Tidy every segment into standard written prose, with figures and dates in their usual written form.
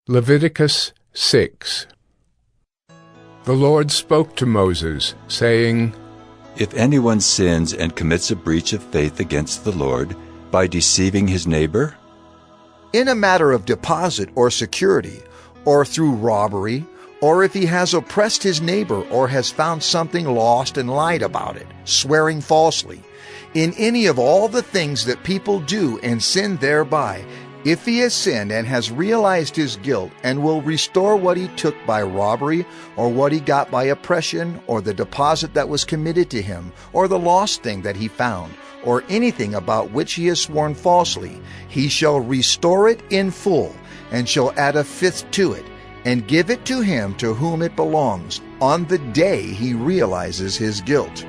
Leviticus 6. The Lord spoke to Moses, saying, If anyone sins and commits a breach of faith against the Lord by deceiving his neighbor, in a matter of deposit or security, or through robbery, or if he has oppressed his neighbor or has found something lost and lied about it, swearing falsely, in any of all the things that people do and sin thereby, if he has sinned and has realized his guilt and will restore what he took by robbery, or what he got by oppression, or the deposit that was committed to him, or the lost thing that he found, or anything about which he has sworn falsely, he shall restore it in full, and shall add a fifth to it, and give it to him to whom it belongs, on the day he realizes his guilt.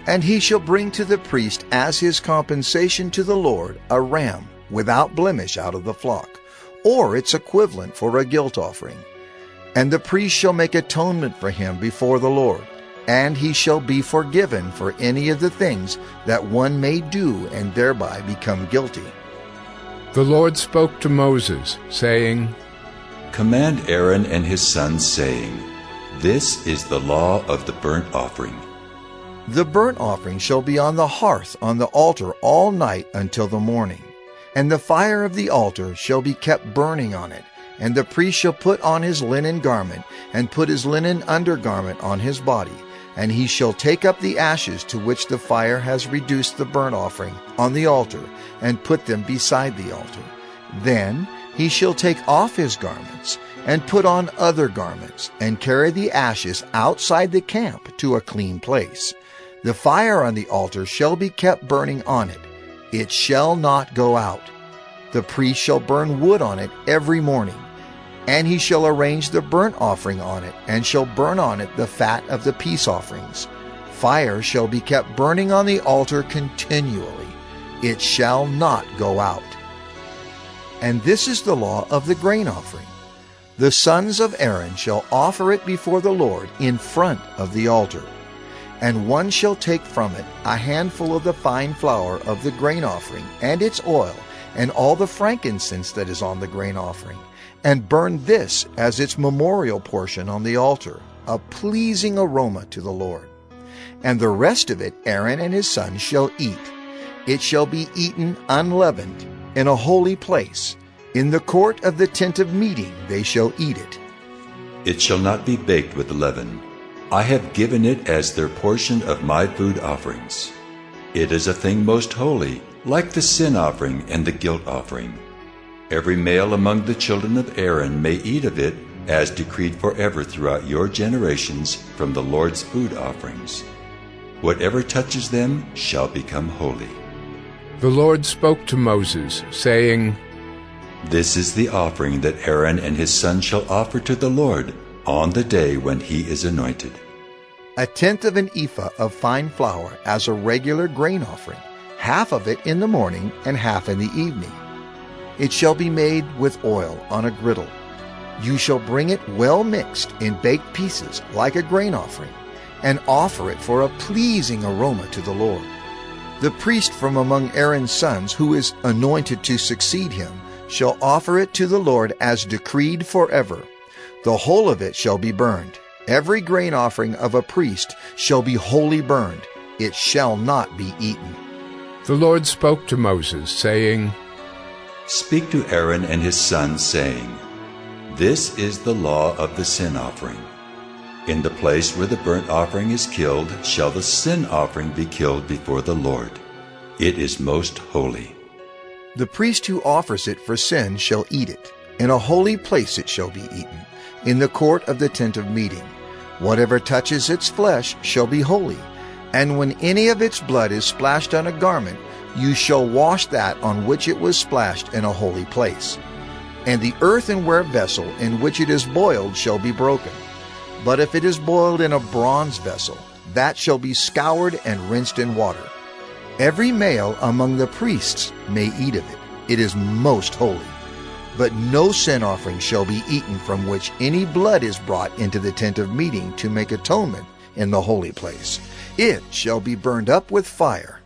And he shall bring to the priest as his compensation to the Lord a ram without blemish out of the flock, or its equivalent for a guilt offering. And the priest shall make atonement for him before the Lord, and he shall be forgiven for any of the things that one may do and thereby become guilty. The Lord spoke to Moses, saying, Command Aaron and his sons, saying, This is the law of the burnt offering. The burnt offering shall be on the hearth on the altar all night until the morning. And the fire of the altar shall be kept burning on it. And the priest shall put on his linen garment, and put his linen undergarment on his body. And he shall take up the ashes to which the fire has reduced the burnt offering on the altar, and put them beside the altar. Then he shall take off his garments, and put on other garments, and carry the ashes outside the camp to a clean place. The fire on the altar shall be kept burning on it. It shall not go out. The priest shall burn wood on it every morning, and he shall arrange the burnt offering on it, and shall burn on it the fat of the peace offerings. Fire shall be kept burning on the altar continually. It shall not go out. And this is the law of the grain offering. The sons of Aaron shall offer it before the Lord in front of the altar. And one shall take from it a handful of the fine flour of the grain offering, and its oil, and all the frankincense that is on the grain offering, and burn this as its memorial portion on the altar, a pleasing aroma to the Lord. And the rest of it Aaron and his sons shall eat. It shall be eaten unleavened, in a holy place. In the court of the tent of meeting they shall eat it. It shall not be baked with leaven. I have given it as their portion of my food offerings. It is a thing most holy, like the sin offering and the guilt offering. Every male among the children of Aaron may eat of it, as decreed forever throughout your generations from the Lord's food offerings. Whatever touches them shall become holy. The Lord spoke to Moses, saying, This is the offering that Aaron and his sons shall offer to the Lord on the day when he is anointed. A tenth of an ephah of fine flour as a regular grain offering, half of it in the morning and half in the evening. It shall be made with oil on a griddle. You shall bring it well mixed in baked pieces like a grain offering, and offer it for a pleasing aroma to the Lord. The priest from among Aaron's sons, who is anointed to succeed him, shall offer it to the Lord as decreed forever. The whole of it shall be burned. Every grain offering of a priest shall be wholly burned. It shall not be eaten. The Lord spoke to Moses, saying, Speak to Aaron and his sons, saying, This is the law of the sin offering. In the place where the burnt offering is killed shall the sin offering be killed before the Lord. It is most holy. The priest who offers it for sin shall eat it. In a holy place it shall be eaten, in the court of the tent of meeting. Whatever touches its flesh shall be holy. And when any of its blood is splashed on a garment, you shall wash that on which it was splashed in a holy place. And the earthenware vessel in which it is boiled shall be broken. But if it is boiled in a bronze vessel, that shall be scoured and rinsed in water. Every male among the priests may eat of it. It is most holy. But no sin offering shall be eaten from which any blood is brought into the tent of meeting to make atonement in the holy place. It shall be burned up with fire.